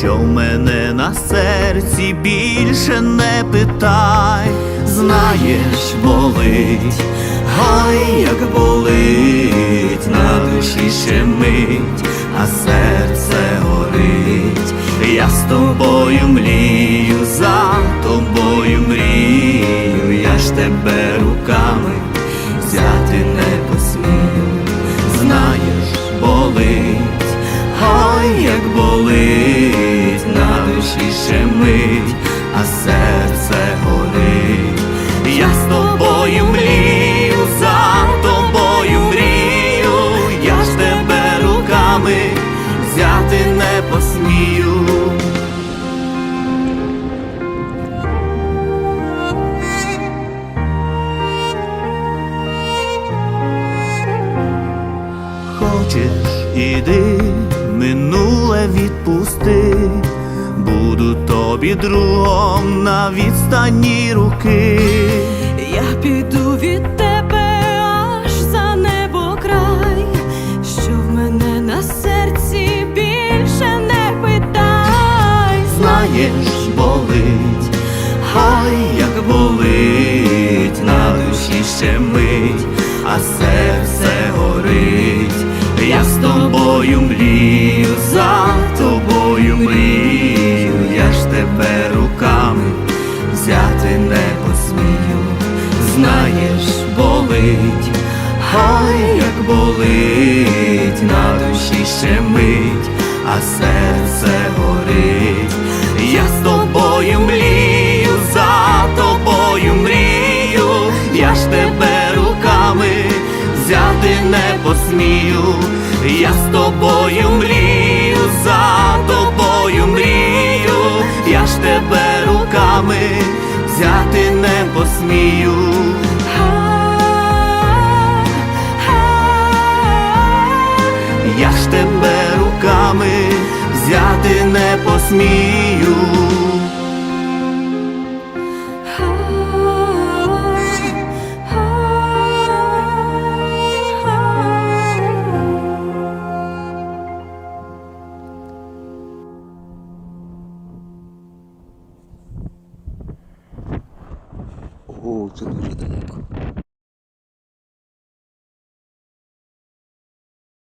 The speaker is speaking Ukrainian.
що в мене на серці, більше не питай. Знаєш, болить, ой, як болить, на душі щемить, а серце горить. Я з тобою мрію, за тобою мрію, я ж тебе руками взяти не посмію. Знаєш, болить, ой, як болить, на душі щемить, а серце горить. Я з тобою мрію, за тобою мрію, я ж тебе руками взяти не посмію. Хочеш, іди, минуле відпусти, буду тобі другом на відстані руки. Я піду від тебе аж за небо край, що в мене на серці, більше не питай. Знаєш, болить, ой, як болить, на душі щемить, а серце горить. Я з тобою мрію, за тобою мрію, я ж тебе руками взяти не посмію. Знаєш, болить, ой, як болить, на душі щемить, а серце горить. Я з тобою мрію, за тобою мрію, я ж тебе руками взяти не посмію. Я з тобою мрію, за тобою мрію, я ж тебе руками взяти не посмію. Я ж тебе руками взяти не посмію. О, це дуже далеко.